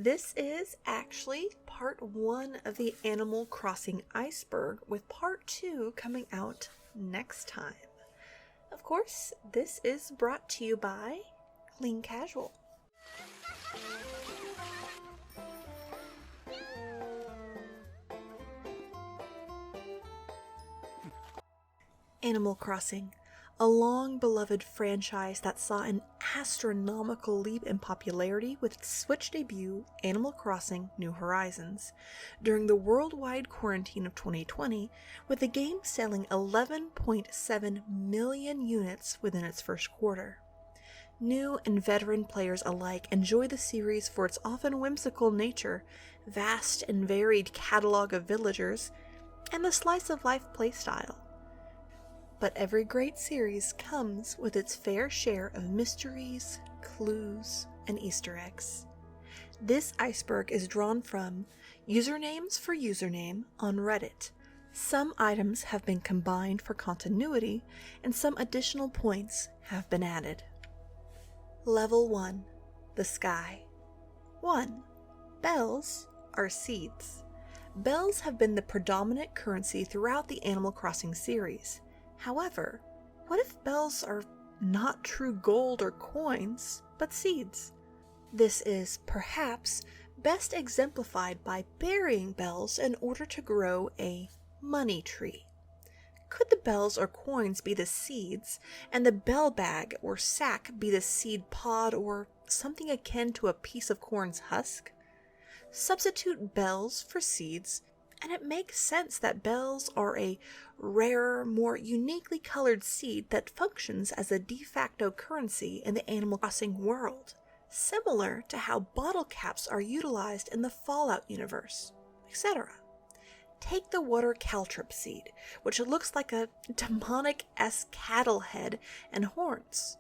This is actually part 1 of the Animal Crossing Iceberg, with part 2 coming out next time. Of course, this is brought to you by Clean Casual. Animal Crossing, a long-beloved franchise that saw an astronomical leap in popularity with its Switch debut, Animal Crossing New Horizons, during the worldwide quarantine of 2020, with the game selling 11.7 million units within its first quarter. New and veteran players alike enjoy the series for its often whimsical nature, vast and varied catalog of villagers, and the slice-of-life playstyle. But every great series comes with its fair share of mysteries, clues, and Easter eggs. This iceberg is drawn from usernames for username on Reddit. Some items have been combined for continuity, and some additional points have been added. Level 1. The Sky. 1. Bells are seeds. Bells have been the predominant currency throughout the Animal Crossing series. However, what if bells are not true gold or coins, but seeds? This is, perhaps, best exemplified by burying bells in order to grow a money tree. Could the bells or coins be the seeds, and the bell bag or sack be the seed pod or something akin to a piece of corn's husk? Substitute bells for seeds, and it makes sense that bells are a rarer, more uniquely colored seed that functions as a de facto currency in the Animal Crossing world, similar to how bottle caps are utilized in the Fallout universe, etc. Take the water caltrip seed, which looks like a demonic-esque cattle head and horns,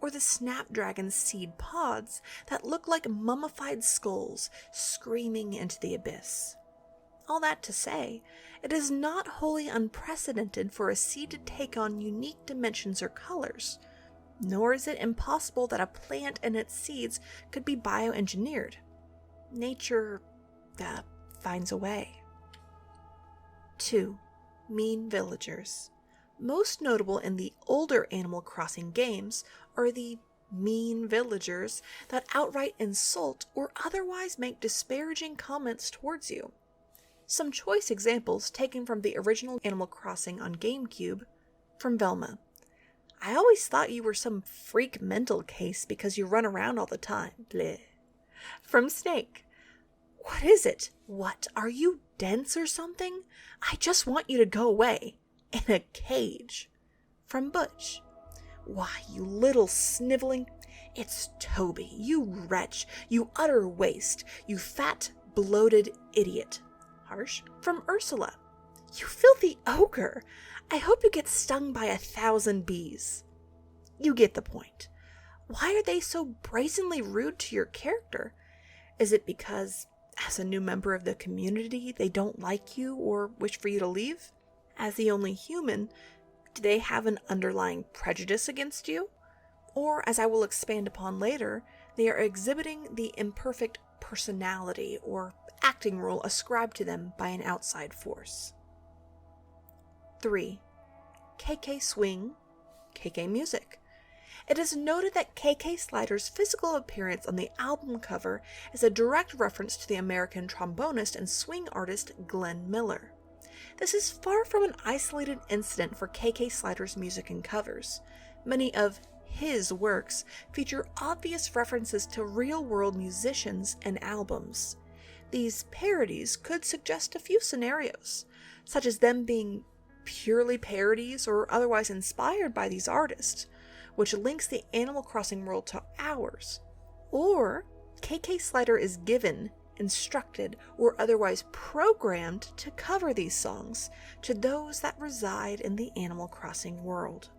or the snapdragon seed pods that look like mummified skulls screaming into the abyss. All that to say, it is not wholly unprecedented for a seed to take on unique dimensions or colors, nor is it impossible that a plant and its seeds could be bioengineered. Nature finds a way. 2. Mean villagers. Most notable in the older Animal Crossing games are the mean villagers that outright insult or otherwise make disparaging comments towards you. Some choice examples taken from the original Animal Crossing on GameCube. From Velma. I always thought you were some freak mental case because you run around all the time. Bleh. From Snake. What is it? What, are you dense or something? I just want you to go away. In a cage. From Butch. Why, you little sniveling... It's Toby, you wretch, you utter waste, you fat, bloated idiot. Harsh. From Ursula. You filthy ogre! I hope you get stung by 1,000 bees. You get the point. Why are they so brazenly rude to your character? Is it because, as a new member of the community, they don't like you or wish for you to leave? As the only human, do they have an underlying prejudice against you? Or, as I will expand upon later, they are exhibiting the imperfect personality or acting role ascribed to them by an outside force. 3. KK Swing, KK Music. It is noted that KK Slider's physical appearance on the album cover is a direct reference to the American trombonist and swing artist Glenn Miller. This is far from an isolated incident for KK Slider's music and covers. Many of his works feature obvious references to real-world musicians and albums. These parodies could suggest a few scenarios, such as them being purely parodies or otherwise inspired by these artists, which links the Animal Crossing world to ours. Or KK Slider is given, instructed, or otherwise programmed to cover these songs to those that reside in the Animal Crossing world.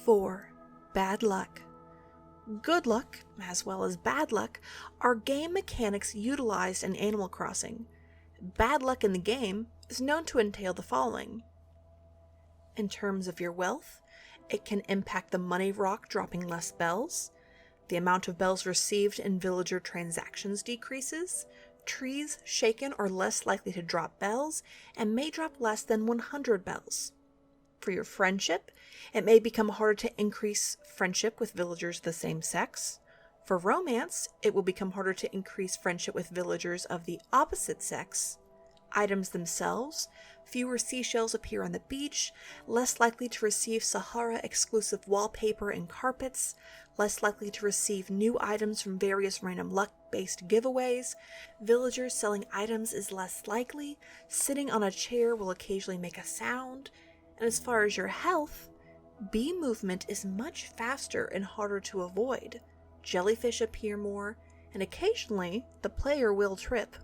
4. Bad luck. Good luck, as well as bad luck, are game mechanics utilized in Animal Crossing. Bad luck in the game is known to entail the following. In terms of your wealth, it can impact the money rock dropping less bells, The amount of bells received in villager transactions decreases. Trees shaken are less likely to drop bells and may drop less than 100 bells. For your friendship, it may become harder to increase friendship with villagers of the same sex. For romance, it will become harder to increase friendship with villagers of the opposite sex. Items themselves: fewer seashells appear on the beach, less likely to receive Sahara-exclusive wallpaper and carpets, less likely to receive new items from various random luck-based giveaways. Villagers selling items is less likely. Sitting on a chair will occasionally make a sound. And as far as your health, bee movement is much faster and harder to avoid. Jellyfish appear more, and occasionally the player will trip.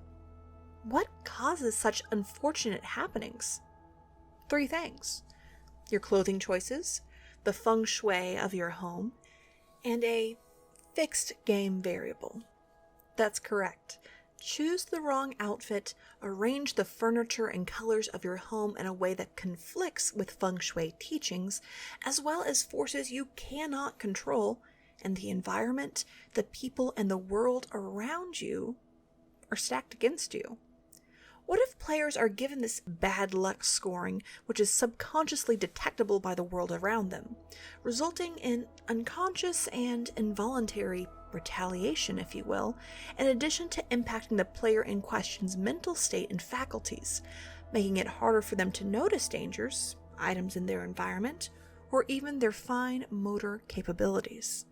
What causes such unfortunate happenings? 3 things: your clothing choices, the feng shui of your home, and a fixed game variable. That's correct. Choose the wrong outfit, arrange the furniture and colors of your home in a way that conflicts with feng shui teachings, as well as forces you cannot control, and the environment, the people, and the world around you are stacked against you. What if players are given this bad luck scoring, which is subconsciously detectable by the world around them, resulting in unconscious and involuntary retaliation, if you will, in addition to impacting the player in question's mental state and faculties, making it harder for them to notice dangers, items in their environment, or even their fine motor capabilities?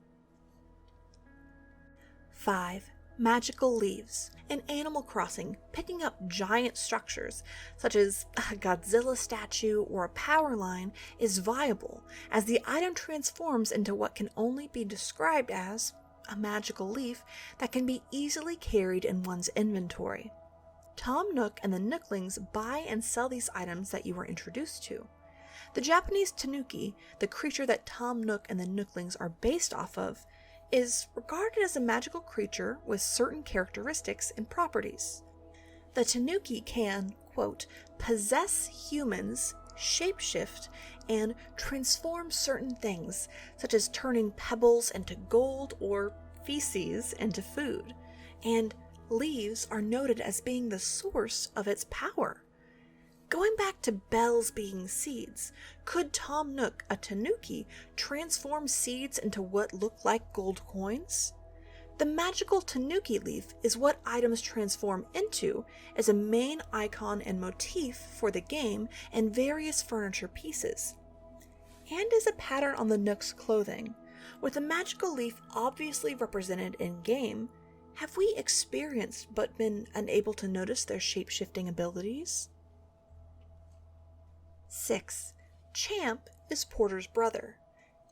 5. Magical leaves. In Animal Crossing, picking up giant structures, such as a Godzilla statue or a power line, is viable, as the item transforms into what can only be described as a magical leaf that can be easily carried in one's inventory. Tom Nook and the Nooklings buy and sell these items that you were introduced to. The Japanese tanuki, the creature that Tom Nook and the Nooklings are based off of, is regarded as a magical creature with certain characteristics and properties. The tanuki can, quote, possess humans, shapeshift, and transform certain things, such as turning pebbles into gold or feces into food, and leaves are noted as being the source of its power. Going back to bells being seeds, could Tom Nook, a tanuki, transform seeds into what look like gold coins? The magical tanuki leaf is what items transform into as a main icon and motif for the game and various furniture pieces, and is a pattern on the Nook's clothing. With the magical leaf obviously represented in-game, have we experienced but been unable to notice their shape-shifting abilities? 6. Champ is Porter's brother.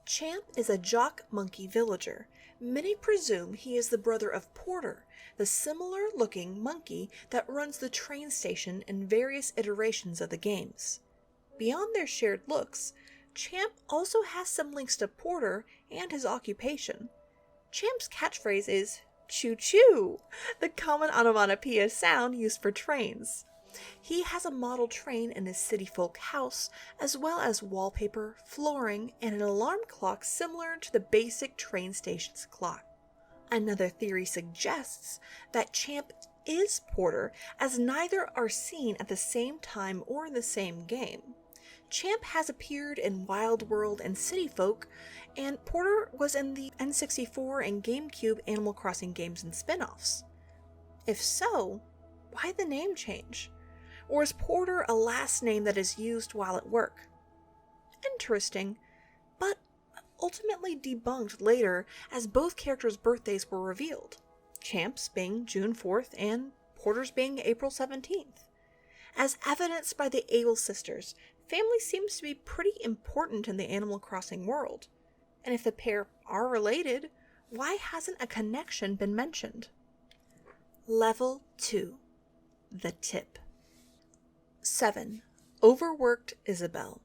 Champ is a jock monkey villager. Many presume he is the brother of Porter, the similar-looking monkey that runs the train station in various iterations of the games. Beyond their shared looks, Champ also has some links to Porter and his occupation. Champ's catchphrase is "choo-choo," the common onomatopoeia sound used for trains. He has a model train in his city folk house, as well as wallpaper, flooring, and an alarm clock similar to the basic train station's clock. Another theory suggests that Champ is Porter, as neither are seen at the same time or in the same game. Champ has appeared in Wild World and City Folk, and Porter was in the N64 and GameCube Animal Crossing games and spin-offs. If so, why the name change? Or is Porter a last name that is used while at work? Interesting, but ultimately debunked later as both characters' birthdays were revealed, Champ's being June 4th and Porter's being April 17th. As evidenced by the Able sisters, family seems to be pretty important in the Animal Crossing world, and if the pair are related, why hasn't a connection been mentioned? Level 2. The Tip. 7. Overworked Isabelle.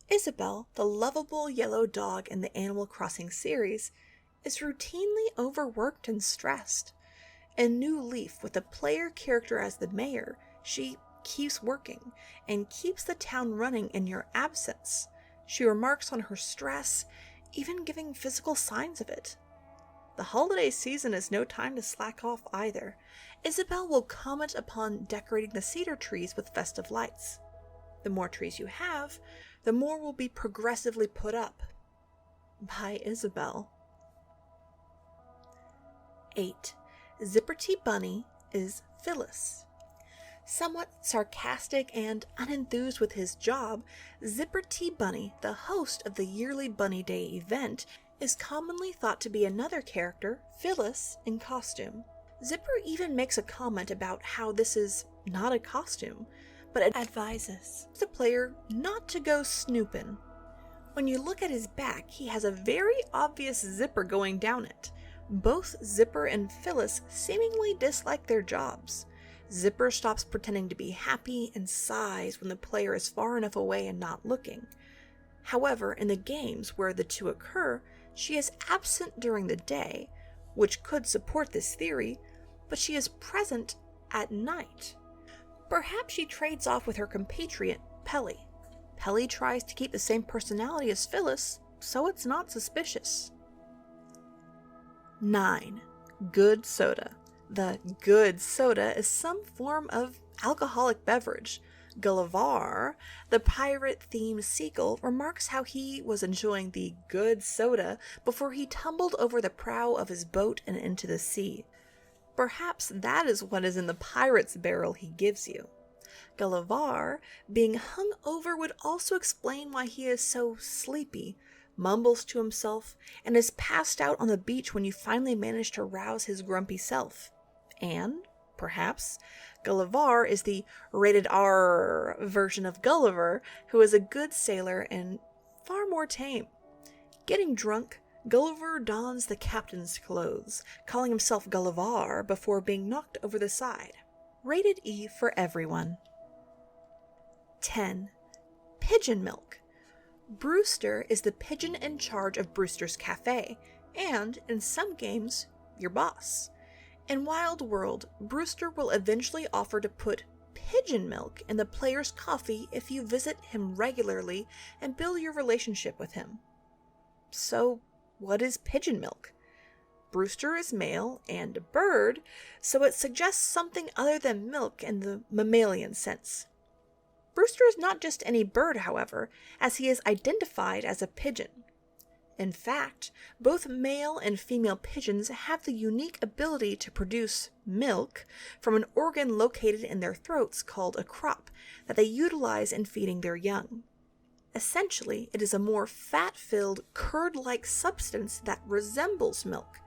Isabelle, the lovable yellow dog in the Animal Crossing series, is routinely overworked and stressed. In New Leaf, with the player character as the mayor, she keeps working and keeps the town running in your absence. She remarks on her stress, even giving physical signs of it. The holiday season is no time to slack off either. Isabel will comment upon decorating the cedar trees with festive lights. The more trees you have, the more will be progressively put up. By Isabel. 8. Zipperty Bunny is Phyllis. Somewhat sarcastic and unenthused with his job, Zipperty Bunny, the host of the yearly Bunny Day event, is commonly thought to be another character, Phyllis, in costume. Zipper even makes a comment about how this is not a costume, but advises the player not to go snooping. When you look at his back, he has a very obvious zipper going down it. Both Zipper and Phyllis seemingly dislike their jobs. Zipper stops pretending to be happy and sighs when the player is far enough away and not looking. However, in the games where the two occur, she is absent during the day, which could support this theory, but she is present at night. Perhaps she trades off with her compatriot, Pelly. Pelly tries to keep the same personality as Phyllis, so it's not suspicious. 9. Good soda. The good soda is some form of alcoholic beverage. Gulliver, the pirate-themed seagull, remarks how he was enjoying the good soda before he tumbled over the prow of his boat and into the sea. Perhaps that is what is in the pirate's barrel he gives you. Gulliver, being hung over, would also explain why he is so sleepy, mumbles to himself, and is passed out on the beach when you finally manage to rouse his grumpy self. And, perhaps, Gulliver is the rated R version of Gulliver, who is a good sailor and far more tame. Getting drunk, Gulliver dons the captain's clothes, calling himself Gulliver before being knocked over the side. Rated E for everyone. 10. Pigeon milk. Brewster is the pigeon in charge of Brewster's Cafe, and, in some games, your boss. In Wild World, Brewster will eventually offer to put pigeon milk in the player's coffee if you visit him regularly and build your relationship with him. So, what is pigeon milk? Brewster is male and a bird, so it suggests something other than milk in the mammalian sense. Brewster is not just any bird, however, as he is identified as a pigeon. In fact, both male and female pigeons have the unique ability to produce milk from an organ located in their throats called a crop that they utilize in feeding their young. Essentially, it is a more fat-filled, curd-like substance that resembles milk.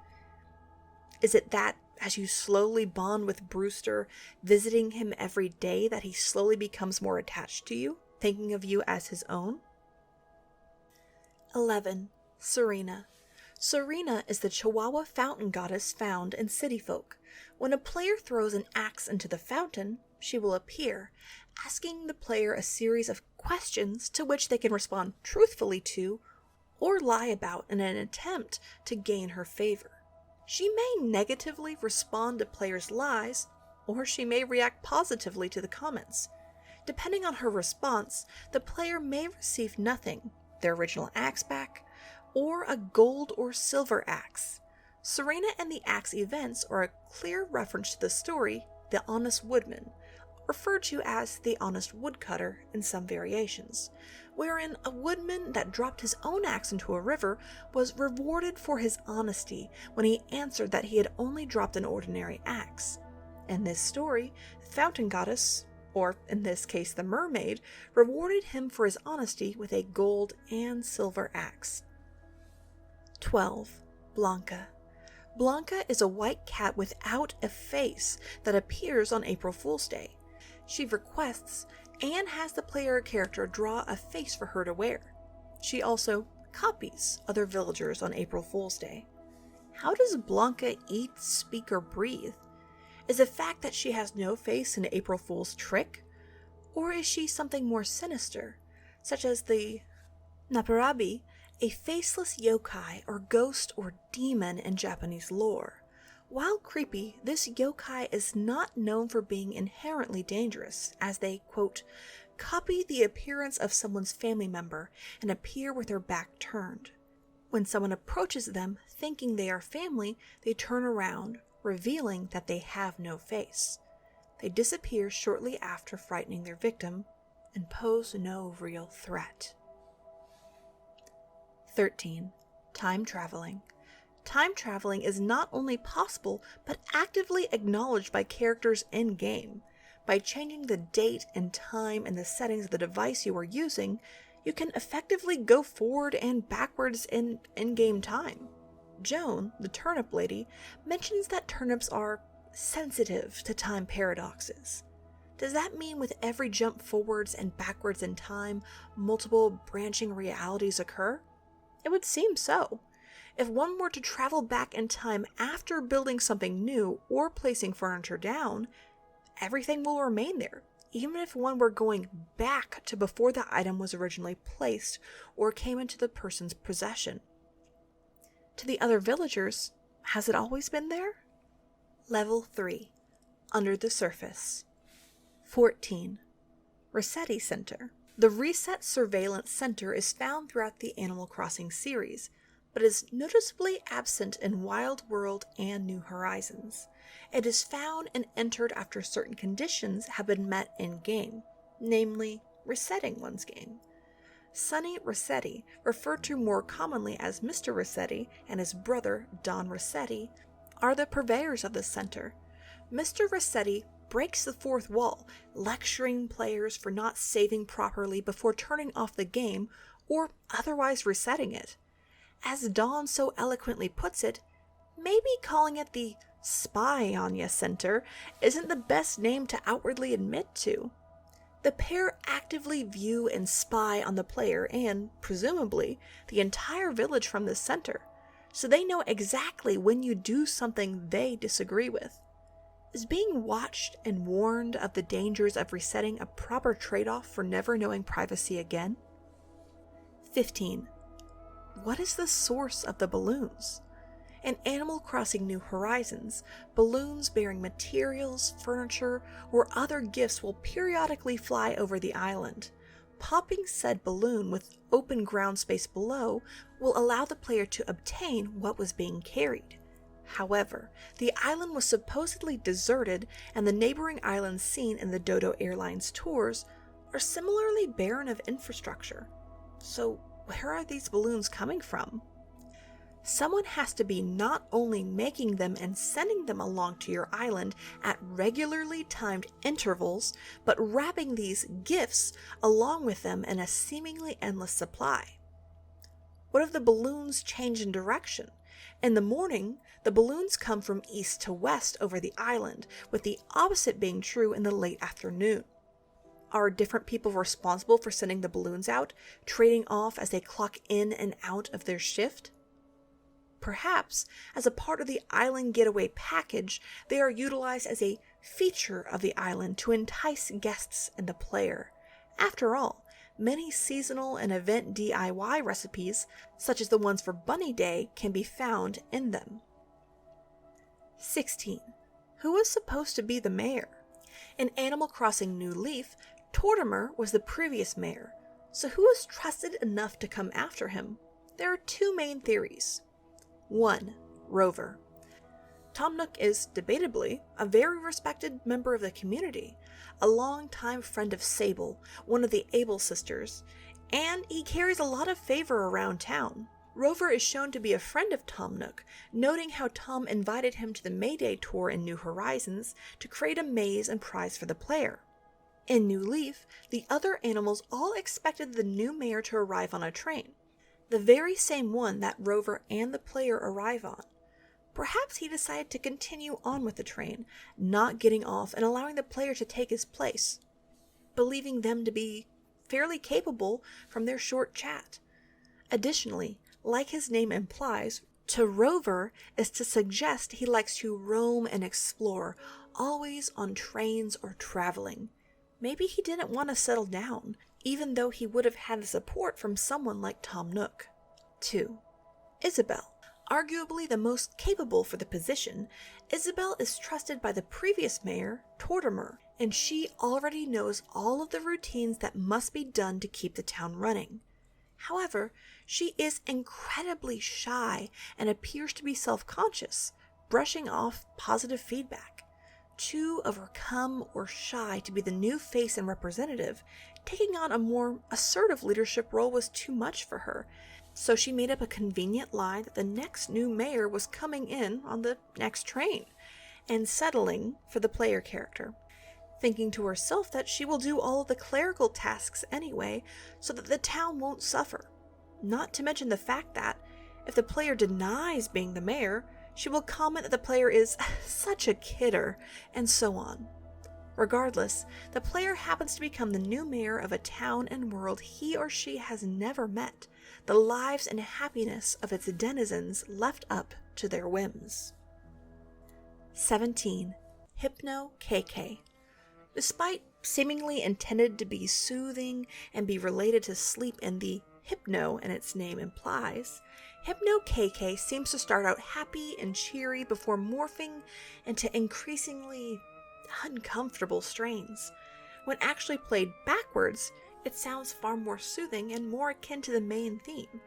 Is it that, as you slowly bond with Brewster, visiting him every day, that he slowly becomes more attached to you, thinking of you as his own? 11. Serena. Serena is the Chihuahua fountain goddess found in City Folk. When a player throws an axe into the fountain, she will appear, asking the player a series of questions to which they can respond truthfully to or lie about in an attempt to gain her favor. She may negatively respond to players' lies, or she may react positively to the comments. Depending on her response, the player may receive nothing, their original axe back, or a gold or silver axe. Serena and the axe events are a clear reference to the story, The Honest Woodman, referred to as the Honest Woodcutter in some variations, wherein a woodman that dropped his own axe into a river was rewarded for his honesty when he answered that he had only dropped an ordinary axe. In this story, the fountain goddess, or in this case the mermaid, rewarded him for his honesty with a gold and silver axe. 12. Blanca. Blanca is a white cat without a face that appears on April Fool's Day. She requests and has the player character draw a face for her to wear. She also copies other villagers on April Fool's Day. How does Blanca eat, speak, or breathe? Is the fact that she has no face an April Fool's trick? Or is she something more sinister, such as the Naparabi, a faceless yokai or ghost or demon in Japanese lore? While creepy, this yokai is not known for being inherently dangerous, as they, quote, copy the appearance of someone's family member and appear with their back turned. When someone approaches them thinking they are family, they turn around, revealing that they have no face. They disappear shortly after frightening their victim and pose no real threat. 13. Time traveling. Time traveling is not only possible, but actively acknowledged by characters in-game. By changing the date and time and the settings of the device you are using, you can effectively go forward and backwards in in-game time. Joan, the turnip lady, mentions that turnips are sensitive to time paradoxes. Does that mean with every jump forwards and backwards in time, multiple branching realities occur? It would seem so. If one were to travel back in time after building something new or placing furniture down, everything will remain there, even if one were going back to before the item was originally placed or came into the person's possession. To the other villagers, has it always been there? Level 3. Under the Surface. 14. Rossetti Center. The Reset Surveillance Center is found throughout the Animal Crossing series, but is noticeably absent in Wild World and New Horizons. It is found and entered after certain conditions have been met in-game, namely resetting one's game. Sonny Rossetti, referred to more commonly as Mr. Rossetti, and his brother, Don Rossetti, are the purveyors of the center. Mr. Rossetti breaks the fourth wall, lecturing players for not saving properly before turning off the game or otherwise resetting it. As Don so eloquently puts it, maybe calling it the Spy on Ya Center isn't the best name to outwardly admit to. The pair actively view and spy on the player and, presumably, the entire village from the center, so they know exactly when you do something they disagree with. Is being watched and warned of the dangers of resetting a proper trade-off for never knowing privacy again? 15. What is the source of the balloons? In Animal Crossing New Horizons, balloons bearing materials, furniture, or other gifts will periodically fly over the island. Popping said balloon with open ground space below will allow the player to obtain what was being carried. However, the island was supposedly deserted, and the neighboring islands seen in the Dodo Airlines tours are similarly barren of infrastructure. So where are these balloons coming from? Someone has to be not only making them and sending them along to your island at regularly timed intervals, but wrapping these gifts along with them in a seemingly endless supply. What if the balloons change in direction? In the morning, the balloons come from east to west over the island, with the opposite being true in the late afternoon. Are different people responsible for sending the balloons out, trading off as they clock in and out of their shift? Perhaps, as a part of the island getaway package, they are utilized as a feature of the island to entice guests and the player. After all, many seasonal and event DIY recipes, such as the ones for Bunny Day, can be found in them. 16. Who was supposed to be the mayor? In Animal Crossing New Leaf, Tortimer was the previous mayor, so who was trusted enough to come after him? There are two main theories. 1. Rover. Tom Nook is, debatably, a very respected member of the community, a longtime friend of Sable, one of the Able sisters, and he carries a lot of favor around town. Rover is shown to be a friend of Tom Nook, noting how Tom invited him to the Mayday tour in New Horizons to create a maze and prize for the player. In New Leaf, the other animals all expected the new mayor to arrive on a train, the very same one that Rover and the player arrive on. Perhaps he decided to continue on with the train, not getting off and allowing the player to take his place, believing them to be fairly capable from their short chat. Additionally, like his name implies, to Rover is to suggest he likes to roam and explore, always on trains or traveling. Maybe he didn't want to settle down, even though he would have had the support from someone like Tom Nook. 2. Isabel. Arguably the most capable for the position, Isabel is trusted by the previous mayor, Tortimer, and she already knows all of the routines that must be done to keep the town running. However, she is incredibly shy and appears to be self-conscious, brushing off positive feedback. Too overcome or shy to be the new face and representative, taking on a more assertive leadership role was too much for her, so she made up a convenient lie that the next new mayor was coming in on the next train, and settling for the player character, thinking to herself that she will do all of the clerical tasks anyway so that the town won't suffer. Not to mention the fact that, if the player denies being the mayor, she will comment that the player is such a kidder, and so on. Regardless, the player happens to become the new mayor of a town and world he or she has never met, the lives and happiness of its denizens left up to their whims. 17. Hypno-KK. Despite seemingly intended to be soothing and be related to sleep in the hypno and its name implies, Hypno-KK seems to start out happy and cheery before morphing into increasingly uncomfortable strains. When actually played backwards, it sounds far more soothing and more akin to the main theme.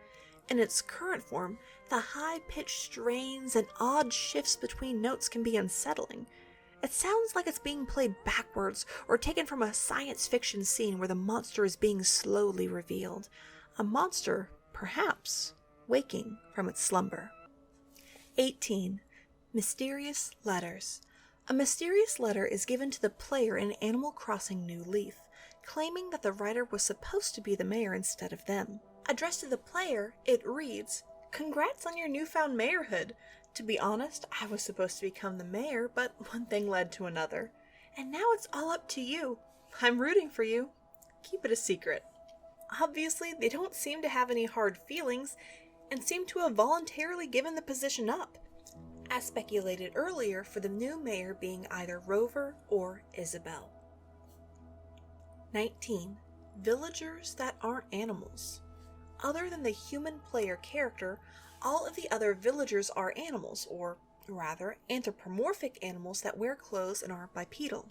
In its current form, the high-pitched strains and odd shifts between notes can be unsettling. It sounds like it's being played backwards or taken from a science fiction scene where the monster is being slowly revealed. A monster, perhaps, waking from its slumber. 18. Mysterious letters. A mysterious letter is given to the player in Animal Crossing New Leaf, claiming that the writer was supposed to be the mayor instead of them. Addressed to the player, it reads, "Congrats on your newfound mayorhood. To be honest, I was supposed to become the mayor, but one thing led to another. And now it's all up to you. I'm rooting for you. Keep it a secret." Obviously, they don't seem to have any hard feelings, and seem to have voluntarily given the position up, as speculated earlier for the new mayor being either Rover or Isabel. 19. Villagers that aren't animals. Other than the human player character, all of the other villagers are animals, or rather, anthropomorphic animals that wear clothes and are bipedal.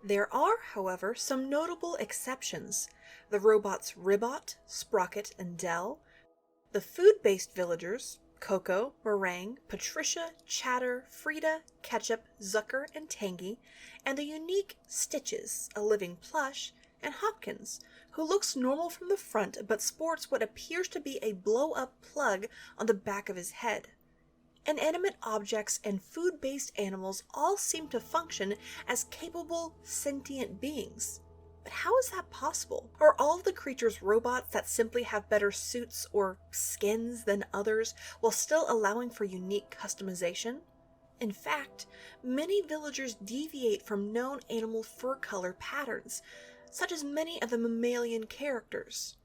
There are, however, some notable exceptions. The robots Ribbot, Sprocket, and Dell, the food-based villagers, Coco, Meringue, Patricia, Chatter, Frida, Ketchup, Zucker, and Tangy, and the unique Stitches, a living plush, and Hopkins, who looks normal from the front but sports what appears to be a blow-up plug on the back of his head. Inanimate objects and food-based animals all seem to function as capable, sentient beings. But how is that possible? Are all of the creatures robots that simply have better suits or skins than others while still allowing for unique customization? In fact, many villagers deviate from known animal fur color patterns, such as many of the mammalian characters.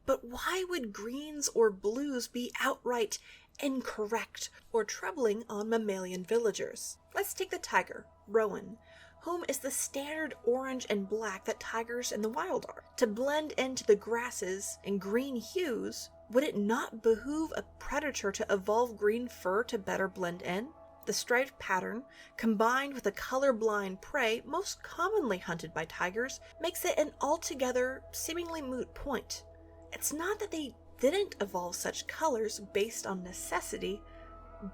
But why would greens or blues be outright incorrect or troubling on mammalian villagers? Let's take the tiger, Rowan, whom is the standard orange and black that tigers in the wild are. To blend into the grasses and green hues, would it not behoove a predator to evolve green fur to better blend in? The striped pattern, combined with the colorblind prey most commonly hunted by tigers, makes it an altogether seemingly moot point. It's not that they didn't evolve such colors based on necessity,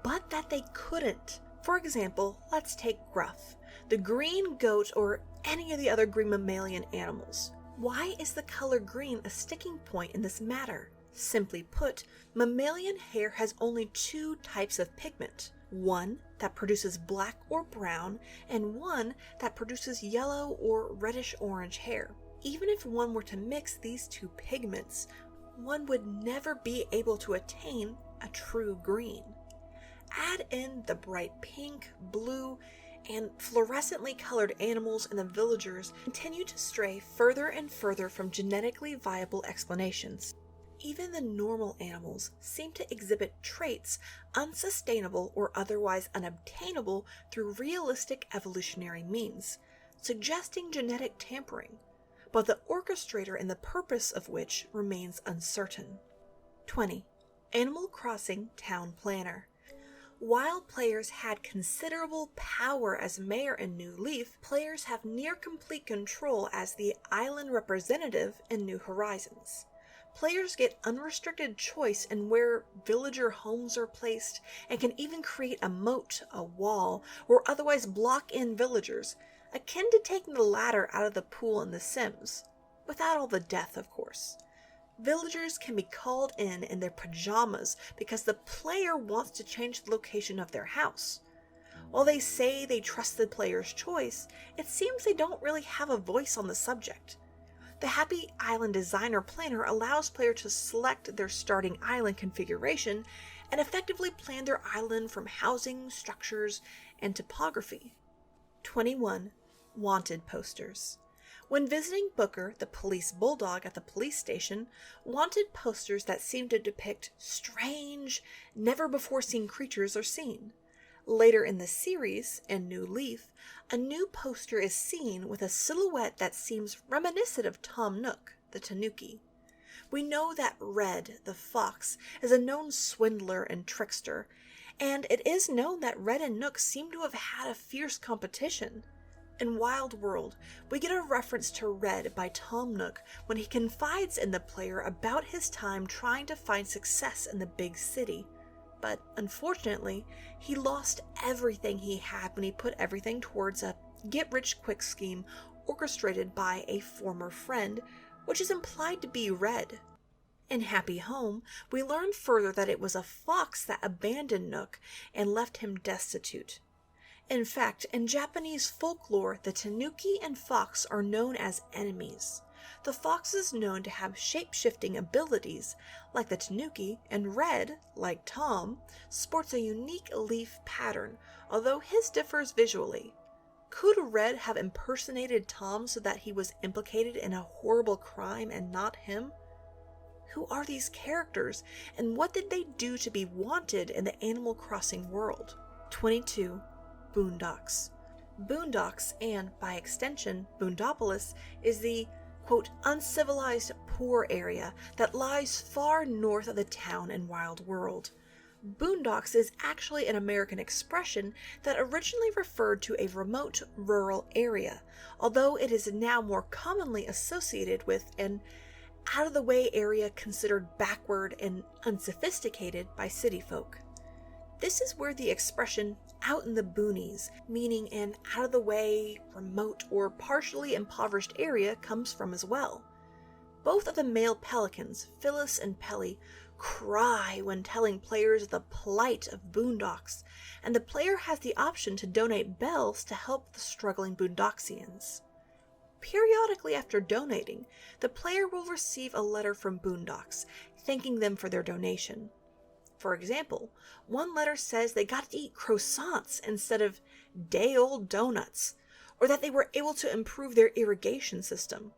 but that they couldn't. For example, let's take Gruff, the green goat, or any of the other green mammalian animals. Why is the color green a sticking point in this matter? Simply put, mammalian hair has only two types of pigment. One that produces black or brown, and one that produces yellow or reddish-orange hair. Even if one were to mix these two pigments, one would never be able to attain a true green. Add in the bright pink, blue, and fluorescently colored animals, and the villagers continue to stray further and further from genetically viable explanations. Even the normal animals seem to exhibit traits unsustainable or otherwise unobtainable through realistic evolutionary means, suggesting genetic tampering, but the orchestrator and the purpose of which remains uncertain. 20. Animal Crossing Town Planner. While players had considerable power as mayor in New Leaf, players have near complete control as the island representative in New Horizons. Players get unrestricted choice in where villager homes are placed and can even create a moat, a wall, or otherwise block in villagers, akin to taking the ladder out of the pool in The Sims. Without all the death, of course. Villagers can be called in their pajamas because the player wants to change the location of their house. While they say they trust the player's choice, it seems they don't really have a voice on the subject. The Happy Island Designer Planner allows players to select their starting island configuration and effectively plan their island from housing, structures, and topography. 21. Wanted posters. When visiting Booker, the police bulldog at the police station, wanted posters that seem to depict strange, never-before-seen creatures are seen. Later in the series, in New Leaf, a new poster is seen with a silhouette that seems reminiscent of Tom Nook, the Tanuki. We know that Red, the fox, is a known swindler and trickster, and it is known that Red and Nook seem to have had a fierce competition. In Wild World, we get a reference to Red by Tom Nook when he confides in the player about his time trying to find success in the big city. But unfortunately, he lost everything he had when he put everything towards a get-rich-quick scheme orchestrated by a former friend, which is implied to be Red. In Happy Home, we learn further that it was a fox that abandoned Nook and left him destitute. In fact, in Japanese folklore, the Tanuki and fox are known as enemies. The fox is known to have shape-shifting abilities, like the Tanuki, and Red, like Tom, sports a unique leaf pattern, although his differs visually. Could Red have impersonated Tom so that he was implicated in a horrible crime and not him? Who are these characters, and what did they do to be wanted in the Animal Crossing world? 22. Boondocks. Boondocks, and by extension, Boondopolis, is the, quote, uncivilized poor area that lies far north of the town in Wild World. Boondocks is actually an American expression that originally referred to a remote rural area, although it is now more commonly associated with an out-of-the-way area considered backward and unsophisticated by city folk. This is where the expression out in the boonies, meaning an out-of-the-way, remote, or partially impoverished area, comes from as well. Both of the male pelicans, Phyllis and Pelly, cry when telling players the plight of boondocks, and the player has the option to donate bells to help the struggling boondocksians. Periodically after donating, the player will receive a letter from Boondocks, thanking them for their donation. For example, one letter says they got to eat croissants instead of day-old donuts, or that they were able to improve their irrigation system.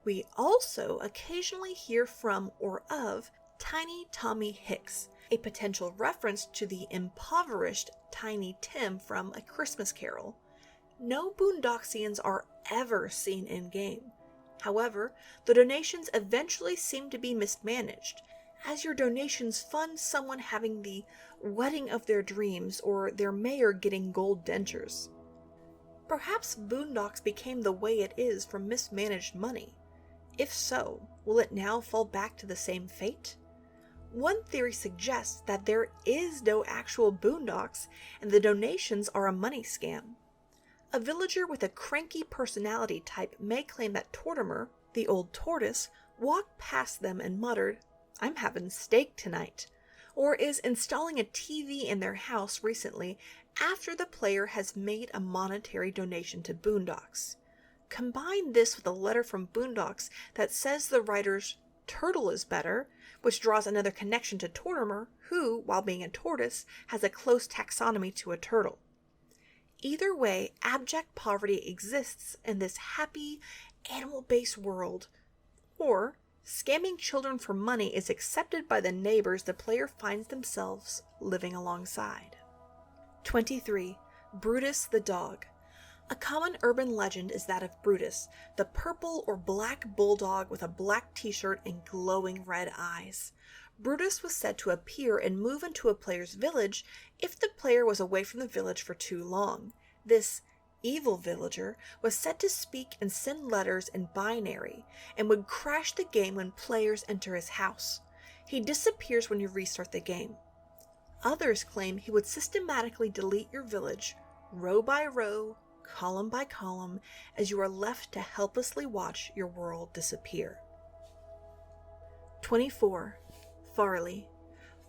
We also occasionally hear from or of Tiny Tommy Hicks, a potential reference to the impoverished Tiny Tim from A Christmas Carol. No Boondocksians are ever seen in-game. However, the donations eventually seem to be mismanaged, as your donations fund someone having the wedding of their dreams or their mayor getting gold dentures. Perhaps Boondocks became the way it is from mismanaged money. If so, will it now fall back to the same fate? One theory suggests that there is no actual Boondocks and the donations are a money scam. A villager with a cranky personality type may claim that Tortimer, the old tortoise, walked past them and muttered, "I'm having steak tonight," or is installing a TV in their house recently after the player has made a monetary donation to Boondocks. Combine this with a letter from Boondocks that says the writer's turtle is better, which draws another connection to Tortimer, who, while being a tortoise, has a close taxonomy to a turtle. Either way, abject poverty exists in this happy, animal-based world, or scamming children for money is accepted by the neighbors the player finds themselves living alongside. 23. Brutus the dog. A common urban legend is that of Brutus, the purple or black bulldog with a black t-shirt and glowing red eyes. Brutus was said to appear and move into a player's village if the player was away from the village for too long. This evil villager was said to speak and send letters in binary and would crash the game when players enter his house. He disappears when you restart the game. Others claim he would systematically delete your village, row by row, column by column, as you are left to helplessly watch your world disappear. 24. Farley.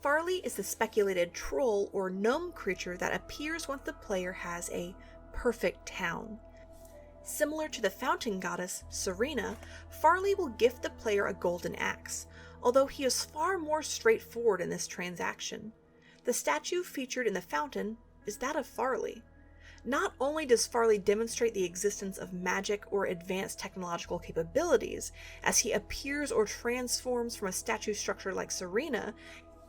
Farley is the speculated troll or gnome creature that appears once the player has a perfect town. Similar to the fountain goddess, Serena, Farley will gift the player a golden axe, although he is far more straightforward in this transaction. The statue featured in the fountain is that of Farley. Not only does Farley demonstrate the existence of magic or advanced technological capabilities, as he appears or transforms from a statue structure like Serena,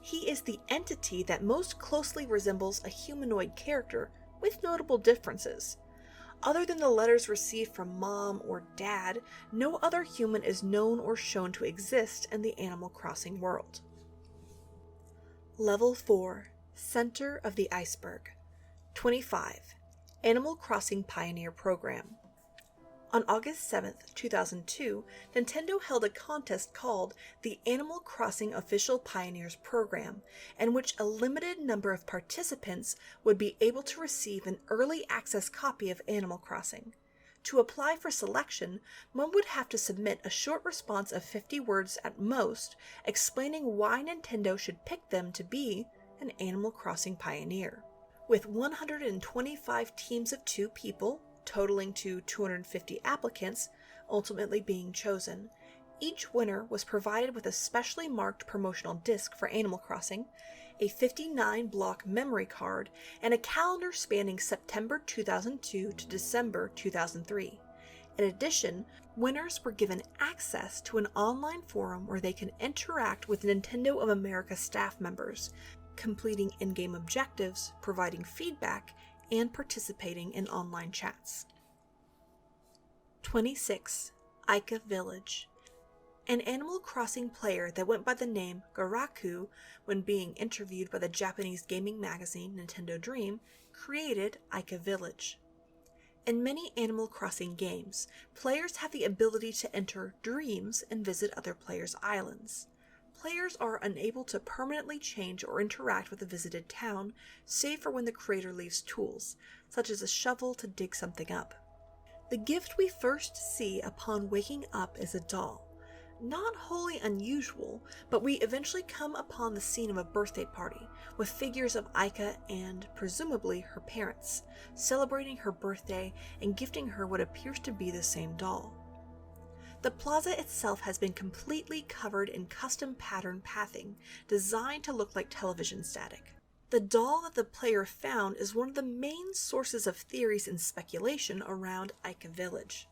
he is the entity that most closely resembles a humanoid character, with notable differences. Other than the letters received from Mom or Dad, no other human is known or shown to exist in the Animal Crossing world. Level 4. Center of the Iceberg. 25. Animal Crossing Pioneer Program. On August 7, 2002, Nintendo held a contest called the Animal Crossing Official Pioneers Program, in which a limited number of participants would be able to receive an early access copy of Animal Crossing. To apply for selection, one would have to submit a short response of 50 words at most, explaining why Nintendo should pick them to be an Animal Crossing pioneer. With 125 teams of 2 people, totaling to 250 applicants, ultimately being chosen, each winner was provided with a specially marked promotional disc for Animal Crossing, a 59-block memory card, and a calendar spanning September 2002 to December 2003. In addition, winners were given access to an online forum where they can interact with Nintendo of America staff members, completing in-game objectives, providing feedback, and participating in online chats. 26. Ica Village. An Animal Crossing player that went by the name Garaku, when being interviewed by the Japanese gaming magazine Nintendo Dream, created Ica Village. In many Animal Crossing games, players have the ability to enter dreams and visit other players' islands. Players are unable to permanently change or interact with a visited town, save for when the creator leaves tools, such as a shovel to dig something up. The gift we first see upon waking up is a doll. Not wholly unusual, but we eventually come upon the scene of a birthday party, with figures of Ica and, presumably, her parents, celebrating her birthday and gifting her what appears to be the same doll. The plaza itself has been completely covered in custom pattern pathing, designed to look like television static. The doll that the player found is one of the main sources of theories and speculation around Ica Village.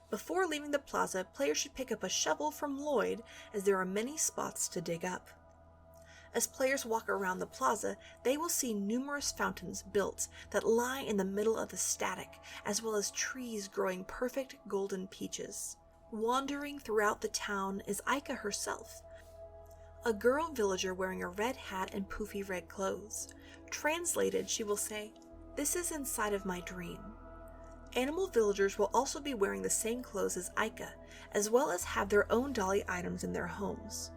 Before leaving the plaza, players should pick up a shovel from Lloyd, as there are many spots to dig up. As players walk around the plaza, they will see numerous fountains built that lie in the middle of the static, as well as trees growing perfect golden peaches. Wandering throughout the town is Ica herself, a girl villager wearing a red hat and poofy red clothes. Translated, she will say, "This is inside of my dream." Animal villagers will also be wearing the same clothes as Ica, as well as have their own dolly items in their homes.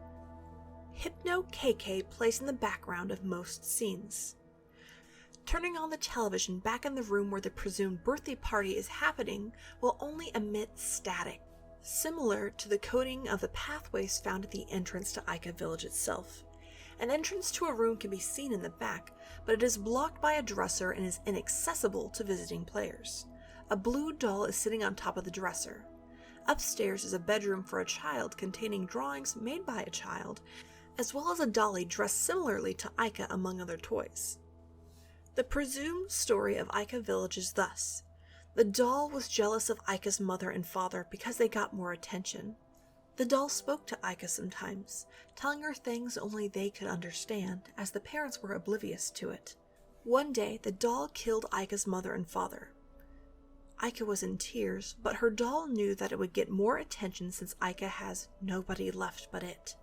Hypno KK plays in the background of most scenes. Turning on the television back in the room where the presumed birthday party is happening will only emit static, similar to the coding of the pathways found at the entrance to Ica Village itself. An entrance to a room can be seen in the back, but it is blocked by a dresser and is inaccessible to visiting players. A blue doll is sitting on top of the dresser. Upstairs is a bedroom for a child containing drawings made by a child, as well as a dolly dressed similarly to Ica among other toys. The presumed story of Ica Village is thus: the doll was jealous of Ica's mother and father because they got more attention. The doll spoke to Ica sometimes, telling her things only they could understand, as the parents were oblivious to it. One day, the doll killed Ica's mother and father. Ica was in tears, but her doll knew that it would get more attention since Ica has nobody left but it.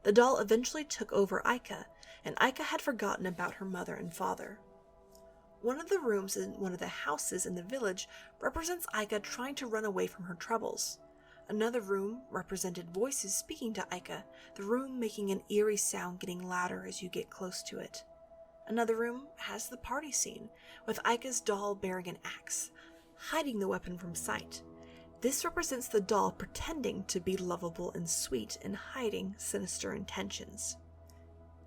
The doll eventually took over Ica, and Ica had forgotten about her mother and father. One of the rooms in one of the houses in the village represents Aika trying to run away from her troubles. Another room represented voices speaking to Aika, the room making an eerie sound getting louder as you get close to it. Another room has the party scene, with Aika's doll bearing an axe, hiding the weapon from sight. This represents the doll pretending to be lovable and sweet and hiding sinister intentions.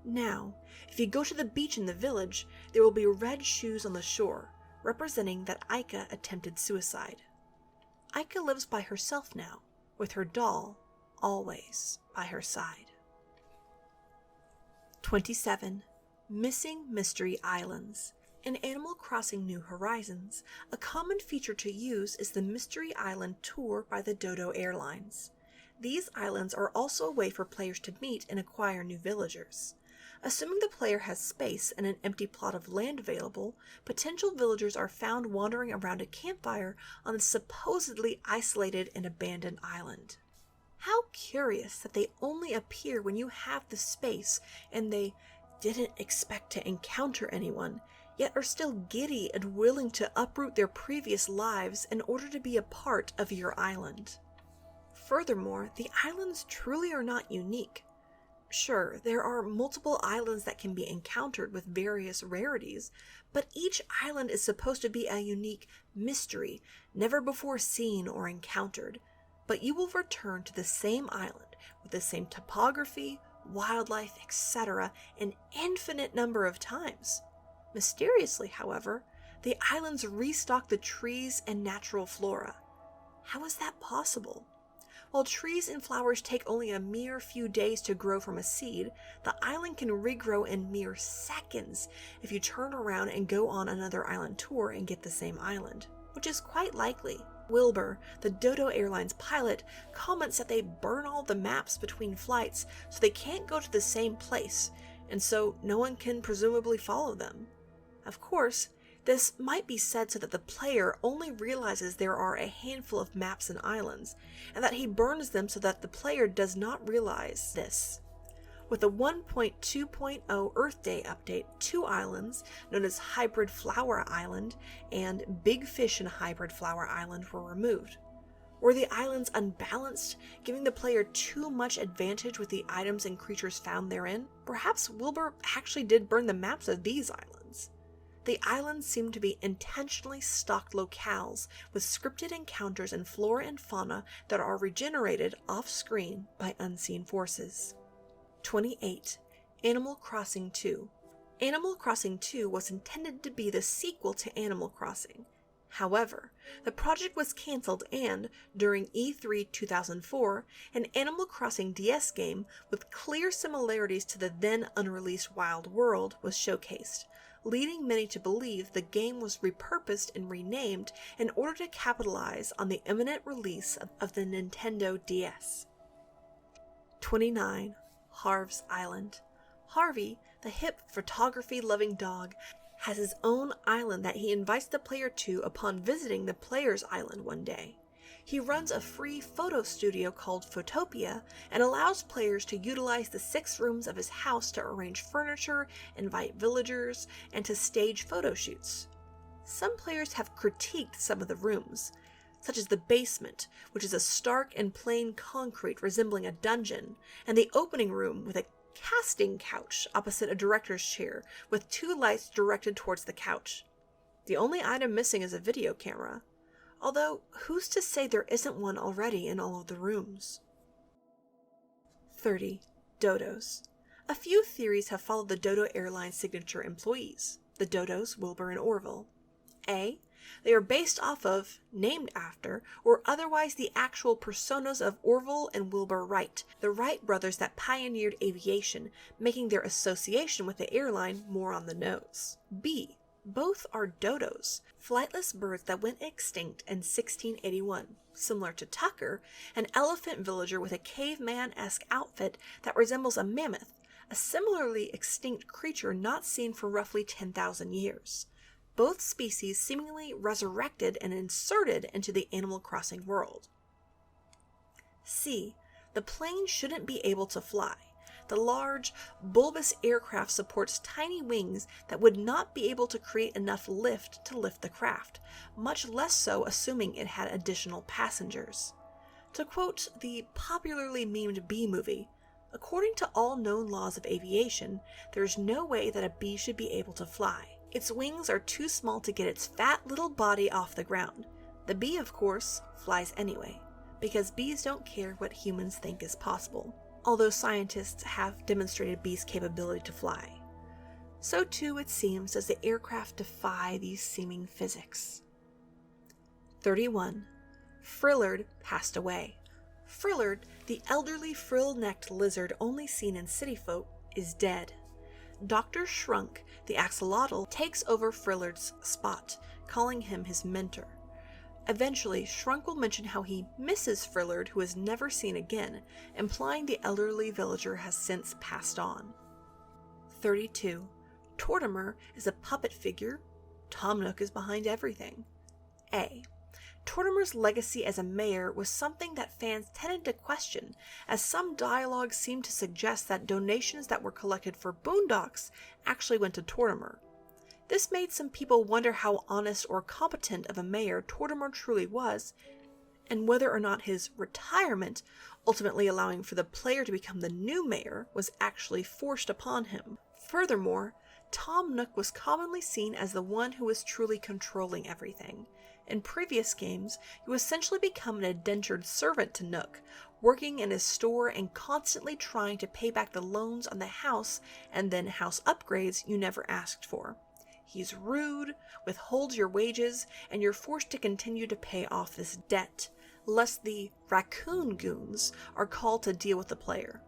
Now, if you go to the beach in the village, there will be red shoes on the shore, representing that Aika attempted suicide. Aika lives by herself now, with her doll always by her side. 27. Missing Mystery Islands. In Animal Crossing New Horizons, a common feature to use is the Mystery Island Tour by the Dodo Airlines. These islands are also a way for players to meet and acquire new villagers. Assuming the player has space and an empty plot of land available, potential villagers are found wandering around a campfire on the supposedly isolated and abandoned island. How curious that they only appear when you have the space and they didn't expect to encounter anyone, yet are still giddy and willing to uproot their previous lives in order to be a part of your island. Furthermore, the islands truly are not unique. Sure, there are multiple islands that can be encountered with various rarities, but each island is supposed to be a unique mystery, never before seen or encountered. But you will return to the same island with the same topography, wildlife, etc., an infinite number of times. Mysteriously, however, the islands restock the trees and natural flora. How is that possible? While trees and flowers take only a mere few days to grow from a seed, the island can regrow in mere seconds if you turn around and go on another island tour and get the same island, which is quite likely. Wilbur, the Dodo Airlines pilot, comments that they burn all the maps between flights so they can't go to the same place, and so no one can presumably follow them. Of course, this might be said so that the player only realizes there are a handful of maps and islands, and that he burns them so that the player does not realize this. With the 1.2.0 Earth Day update, 2 islands, known as Hybrid Flower Island and Big Fish and Hybrid Flower Island, were removed. Were the islands unbalanced, giving the player too much advantage with the items and creatures found therein? Perhaps Wilbur actually did burn the maps of these islands. The islands seem to be intentionally stocked locales with scripted encounters in flora and fauna that are regenerated off-screen by unseen forces. 28. Animal Crossing 2. Animal Crossing 2 was intended to be the sequel to Animal Crossing. However, the project was cancelled and, during E3 2004, an Animal Crossing DS game with clear similarities to the then unreleased Wild World was showcased, leading many to believe the game was repurposed and renamed in order to capitalize on the imminent release of the Nintendo DS. 29. Harv's Island. Harvey, the hip, photography-loving dog, has his own island that he invites the player to upon visiting the player's island one day. He runs a free photo studio called Photopia and allows players to utilize the 6 rooms of his house to arrange furniture, invite villagers, and to stage photo shoots. Some players have critiqued some of the rooms, such as the basement, which is a stark and plain concrete resembling a dungeon, and the opening room with a casting couch opposite a director's chair with 2 lights directed towards the couch. The only item missing is a video camera, although who's to say there isn't one already in all of the rooms? 30. Dodos. A few theories have followed the Dodo Airlines signature employees, the Dodos, Wilbur, and Orville. A. They are based off of, named after, or otherwise the actual personas of Orville and Wilbur Wright, the Wright brothers that pioneered aviation, making their association with the airline more on the nose. B. Both are dodos, flightless birds that went extinct in 1681, similar to Tucker, an elephant villager with a caveman-esque outfit that resembles a mammoth, a similarly extinct creature not seen for roughly 10,000 years. Both species seemingly resurrected and inserted into the Animal Crossing world. C. The plane shouldn't be able to fly. The large, bulbous aircraft supports tiny wings that would not be able to create enough lift to lift the craft, much less so assuming it had additional passengers. To quote the popularly memed bee movie, "According to all known laws of aviation, there is no way that a bee should be able to fly. Its wings are too small to get its fat little body off the ground. The bee, of course, flies anyway, because bees don't care what humans think is possible," although scientists have demonstrated bees' capability to fly. So too, it seems, does the aircraft defy these seeming physics. 31. Frillard passed away. Frillard, the elderly frill-necked lizard only seen in city folk, is dead. Dr. Shrunk, the axolotl, takes over Frillard's spot, calling him his mentor. Eventually, Shrunk will mention how he misses Frillard, who is never seen again, implying the elderly villager has since passed on. 32. Tortimer is a puppet figure. Tom Nook is behind everything. A. Tortimer's legacy as a mayor was something that fans tended to question, as some dialogue seemed to suggest that donations that were collected for Boondocks actually went to Tortimer. This made some people wonder how honest or competent of a mayor Tortimer truly was, and whether or not his retirement, ultimately allowing for the player to become the new mayor, was actually forced upon him. Furthermore, Tom Nook was commonly seen as the one who was truly controlling everything. In previous games, you essentially become an indentured servant to Nook, working in his store and constantly trying to pay back the loans on the house and then house upgrades you never asked for. He's rude, withholds your wages, and you're forced to continue to pay off this debt, lest the raccoon goons are called to deal with the player.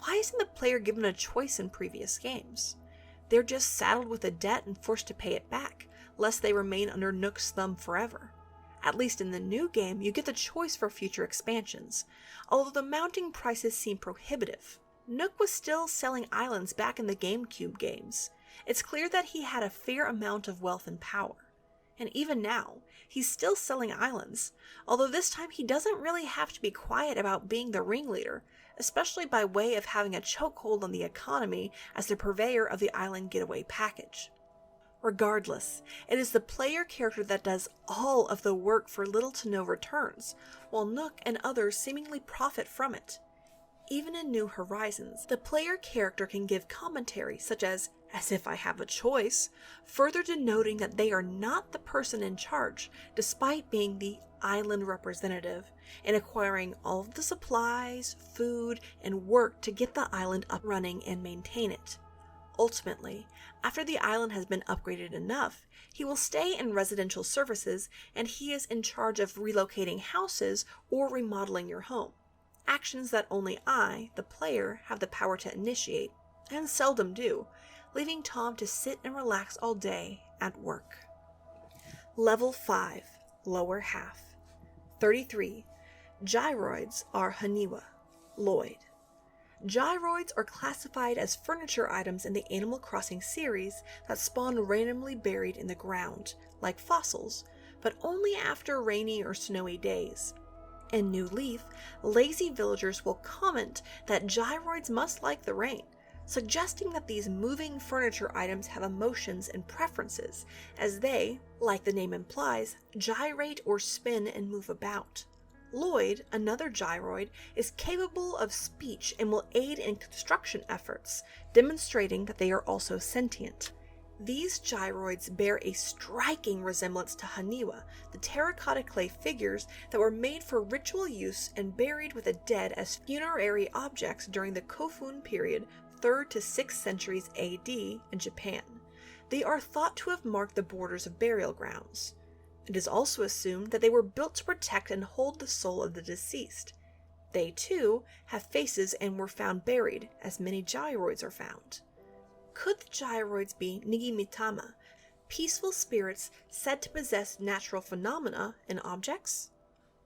Why isn't the player given a choice in previous games? They're just saddled with a debt and forced to pay it back, lest they remain under Nook's thumb forever. At least in the new game, you get the choice for future expansions, although the mounting prices seem prohibitive. Nook was still selling islands back in the GameCube games. It's clear that he had a fair amount of wealth and power. And even now, he's still selling islands, although this time he doesn't really have to be quiet about being the ringleader, especially by way of having a chokehold on the economy as the purveyor of the island getaway package. Regardless, it is the player character that does all of the work for little to no returns, while Nook and others seemingly profit from it. Even in New Horizons, the player character can give commentary such as if I have a choice, further denoting that they are not the person in charge, despite being the island representative, and acquiring all of the supplies, food, and work to get the island up running and maintain it. Ultimately, after the island has been upgraded enough, he will stay in residential services, and he is in charge of relocating houses or remodeling your home. Actions that only I, the player, have the power to initiate, and seldom do, leaving Tom to sit and relax all day at work. Level 5, Lower Half. 33. Gyroids are Haniwa. Lloyd. Gyroids are classified as furniture items in the Animal Crossing series that spawn randomly buried in the ground, like fossils, but only after rainy or snowy days. In New Leaf, lazy villagers will comment that gyroids must like the rain, suggesting that these moving furniture items have emotions and preferences, as they, like the name implies, gyrate or spin and move about. Lloyd, another gyroid, is capable of speech and will aid in construction efforts, demonstrating that they are also sentient. These gyroids bear a striking resemblance to Haniwa, the terracotta clay figures that were made for ritual use and buried with the dead as funerary objects during the Kofun period, 3rd to 6th centuries AD in Japan. They are thought to have marked the borders of burial grounds. It is also assumed that they were built to protect and hold the soul of the deceased. They, too, have faces and were found buried, as many gyroids are found. Could the gyroids be Nigimitama, peaceful spirits said to possess natural phenomena and objects?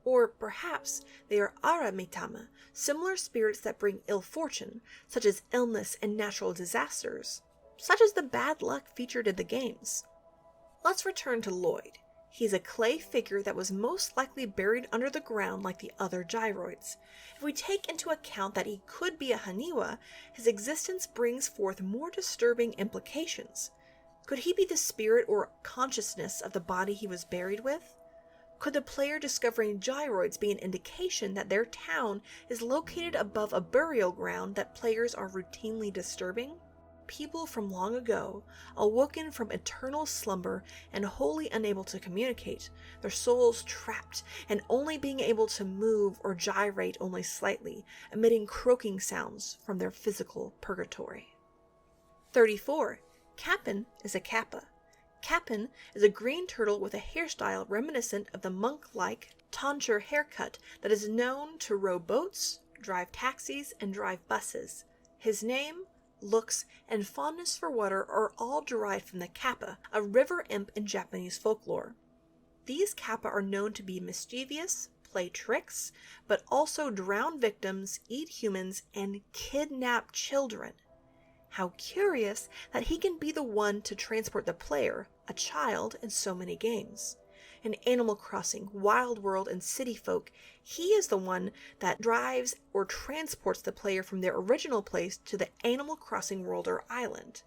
Or perhaps they are Aramitama, similar spirits that bring ill fortune, such as illness and natural disasters, such as the bad luck featured in the games. Let's return to Lloyd. He's a clay figure that was most likely buried under the ground like the other gyroids. If we take into account that he could be a Haniwa, his existence brings forth more disturbing implications. Could he be the spirit or consciousness of the body he was buried with? Could the player discovering gyroids be an indication that their town is located above a burial ground that players are routinely disturbing? People from long ago, awoken from eternal slumber and wholly unable to communicate, their souls trapped and only being able to move or gyrate only slightly, emitting croaking sounds from their physical purgatory. 34. Cap'n is a kappa. Cap'n is a green turtle with a hairstyle reminiscent of the monk-like tonsure haircut that is known to row boats, drive taxis, and drive buses. His name, looks, and fondness for water are all derived from the kappa, a river imp in Japanese folklore. These kappa are known to be mischievous, play tricks, but also drown victims, eat humans, and kidnap children. How curious that he can be the one to transport the player, a child, in so many games. In Animal Crossing, Wild World, and City Folk, he is the one that drives or transports the player from their original place to the Animal Crossing world or island.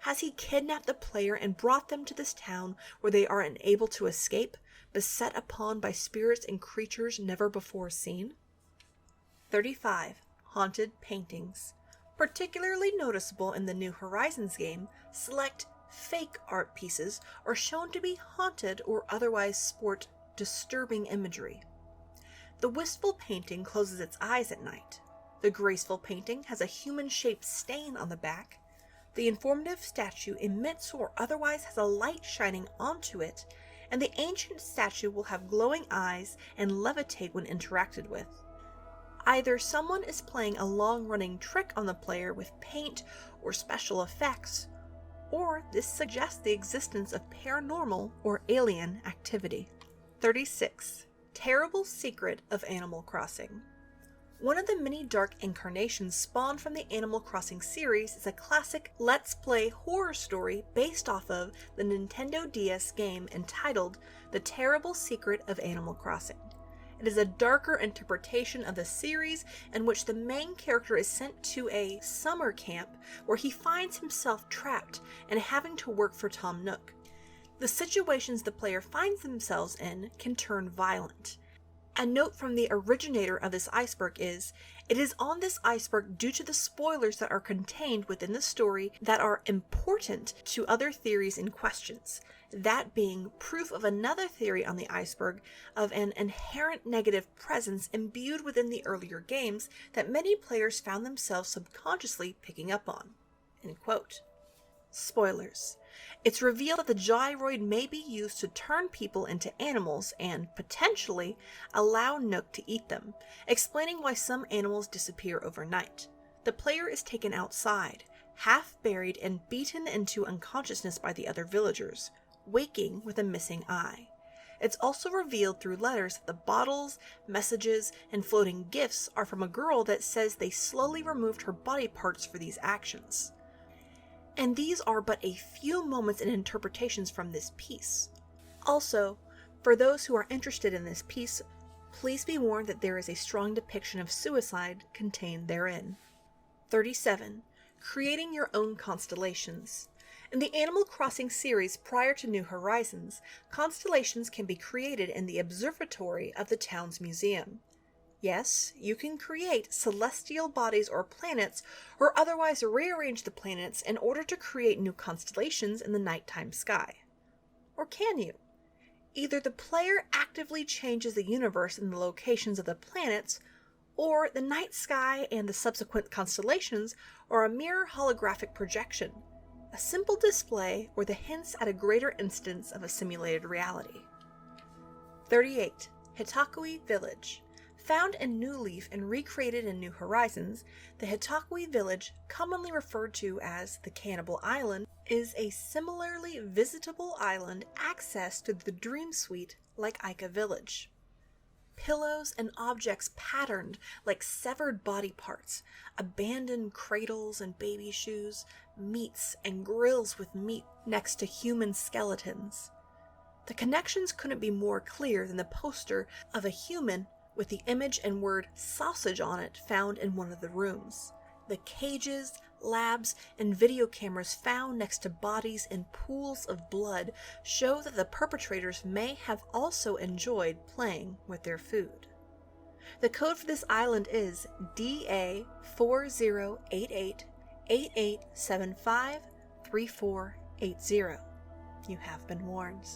Has he kidnapped the player and brought them to this town where they are unable to escape, beset upon by spirits and creatures never before seen? 35. Haunted paintings. Particularly noticeable in the New Horizons game, select fake art pieces are shown to be haunted or otherwise sport disturbing imagery. The wistful painting closes its eyes at night. The graceful painting has a human-shaped stain on the back. The informative statue emits or otherwise has a light shining onto it, and the ancient statue will have glowing eyes and levitate when interacted with. Either someone is playing a long-running trick on the player with paint or special effects, or this suggests the existence of paranormal or alien activity. 36. Terrible Secret of Animal Crossing. One of the many dark incarnations spawned from the Animal Crossing series is a classic Let's Play horror story based off of the Nintendo DS game entitled The Terrible Secret of Animal Crossing. It is a darker interpretation of the series in which the main character is sent to a summer camp where he finds himself trapped and having to work for Tom Nook. The situations the player finds themselves in can turn violent. A note from the originator of this iceberg is, it is on this iceberg due to the spoilers that are contained within the story that are important to other theories and questions, that being proof of another theory on the iceberg of an inherent negative presence imbued within the earlier games that many players found themselves subconsciously picking up on. End quote. Spoilers. It's revealed that the gyroid may be used to turn people into animals and, potentially, allow Nook to eat them, explaining why some animals disappear overnight. The player is taken outside, half buried and beaten into unconsciousness by the other villagers, waking with a missing eye. It's also revealed through letters that the bottles, messages, and floating gifts are from a girl that says they slowly removed her body parts for these actions. And these are but a few moments in interpretations from this piece. Also, for those who are interested in this piece, please be warned that there is a strong depiction of suicide contained therein. 37. Creating your own constellations. In the Animal Crossing series prior to New Horizons, constellations can be created in the observatory of the town's museum. Yes, you can create celestial bodies or planets, or otherwise rearrange the planets in order to create new constellations in the nighttime sky. Or can you? Either the player actively changes the universe and the locations of the planets, or the night sky and the subsequent constellations are a mere holographic projection, a simple display or the hints at a greater instance of a simulated reality. 38. Hitakui Village. Found in New Leaf and recreated in New Horizons, the Hitakui Village, commonly referred to as the Cannibal Island, is a similarly visitable island accessed through the Dream Suite like Ica Village. Pillows and objects patterned like severed body parts, abandoned cradles and baby shoes, meats and grills with meat next to human skeletons. The connections couldn't be more clear than the poster of a human with the image and word sausage on it found in one of the rooms. The cages, labs, and video cameras found next to bodies in pools of blood show that the perpetrators may have also enjoyed playing with their food. The code for this island is DA408888753480. You have been warned.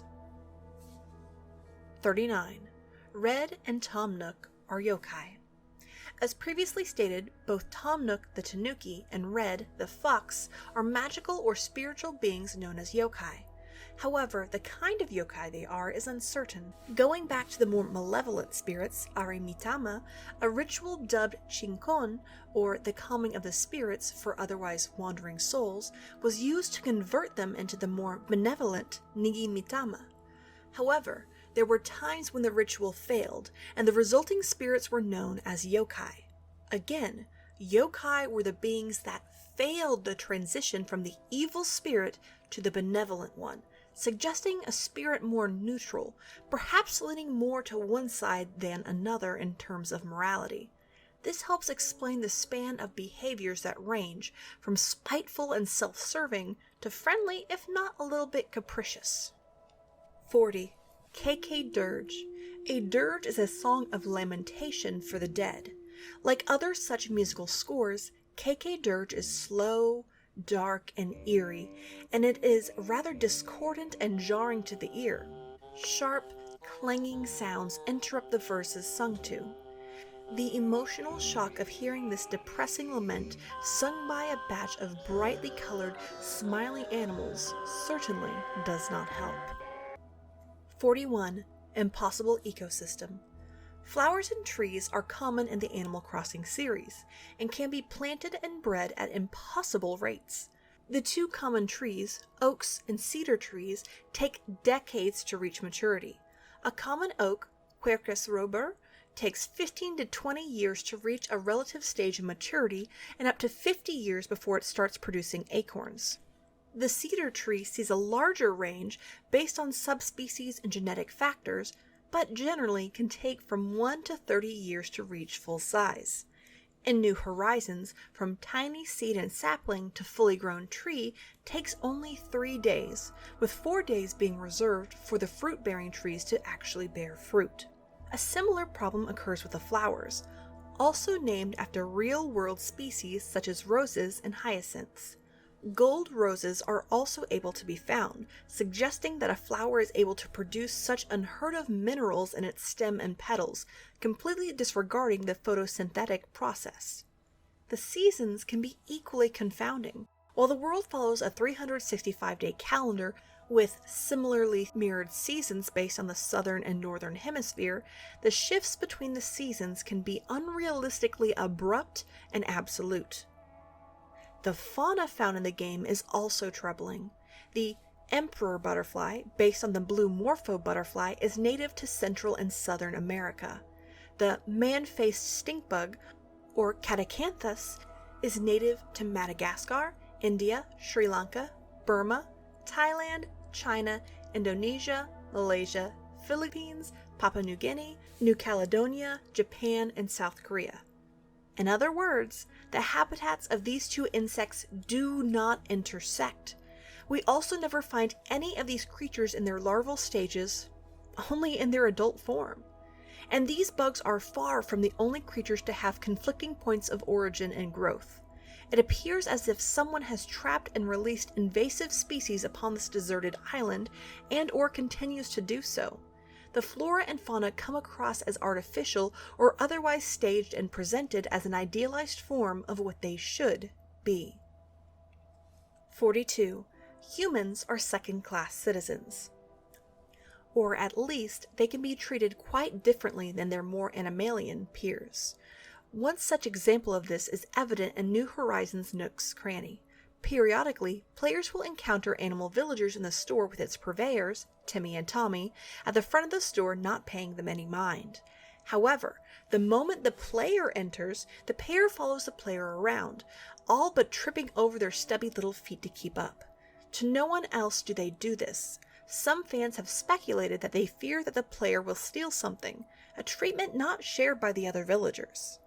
39. Red and Tom Nook are yokai. As previously stated, both Tom Nook the tanuki and Red the fox are magical or spiritual beings known as yokai. However, the kind of yokai they are is uncertain. Going back to the more malevolent spirits, Arimitama, a ritual dubbed Shinkon, or the calming of the spirits for otherwise wandering souls, was used to convert them into the more benevolent Nigimitama. However, there were times when the ritual failed, and the resulting spirits were known as yokai. Again, yokai were the beings that failed the transition from the evil spirit to the benevolent one, suggesting a spirit more neutral, perhaps leaning more to one side than another in terms of morality. This helps explain the span of behaviors that range from spiteful and self-serving to friendly, if not a little bit capricious. 40. KK Dirge. A dirge is a song of lamentation for the dead. Like other such musical scores, KK Dirge is slow, dark, and eerie, and it is rather discordant and jarring to the ear. Sharp, clanging sounds interrupt the verses sung to. The emotional shock of hearing this depressing lament sung by a batch of brightly colored, smiling animals certainly does not help. 41. Impossible Ecosystem. Flowers and trees are common in the Animal Crossing series, and can be planted and bred at impossible rates. The two common trees, oaks and cedar trees, take decades to reach maturity. A common oak, Quercus robur, takes 15 to 20 years to reach a relative stage of maturity and up to 50 years before it starts producing acorns. The cedar tree sees a larger range based on subspecies and genetic factors, but generally can take from 1 to 30 years to reach full size. In New Horizons, from tiny seed and sapling to fully grown tree takes only 3 days, with 4 days being reserved for the fruit-bearing trees to actually bear fruit. A similar problem occurs with the flowers, also named after real-world species such as roses and hyacinths. Gold roses are also able to be found, suggesting that a flower is able to produce such unheard-of minerals in its stem and petals, completely disregarding the photosynthetic process. The seasons can be equally confounding. While the world follows a 365-day calendar with similarly mirrored seasons based on the southern and northern hemisphere, the shifts between the seasons can be unrealistically abrupt and absolute. The fauna found in the game is also troubling. The emperor butterfly, based on the blue morpho butterfly, is native to Central and Southern America. The man-faced stink bug, or Catacanthus, is native to Madagascar, India, Sri Lanka, Burma, Thailand, China, Indonesia, Malaysia, Philippines, Papua New Guinea, New Caledonia, Japan, and South Korea. In other words, the habitats of these two insects do not intersect. We also never find any of these creatures in their larval stages, only in their adult form. And these bugs are far from the only creatures to have conflicting points of origin and growth. It appears as if someone has trapped and released invasive species upon this deserted island, and/or continues to do so. The flora and fauna come across as artificial or otherwise staged and presented as an idealized form of what they should be. 42. Humans are second-class citizens. Or at least they can be treated quite differently than their more animalian peers. One such example of this is evident in New Horizons Nook's Cranny. Periodically, players will encounter animal villagers in the store with its purveyors, Timmy and Tommy, at the front of the store not paying them any mind. However, the moment the player enters, the pair follows the player around, all but tripping over their stubby little feet to keep up. To no one else do they do this. Some fans have speculated that they fear that the player will steal something, a treatment not shared by the other villagers.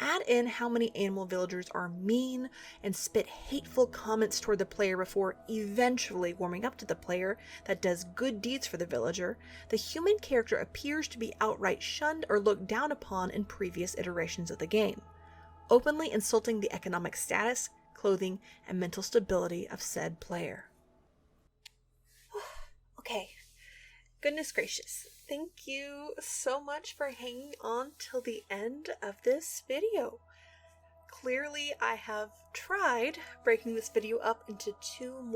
Add in how many animal villagers are mean and spit hateful comments toward the player before eventually warming up to the player that does good deeds for the villager, the human character appears to be outright shunned or looked down upon in previous iterations of the game, openly insulting the economic status, clothing, and mental stability of said player. Okay, goodness gracious, thank you so much for hanging on till the end of this video. Clearly I have tried breaking this video up into 2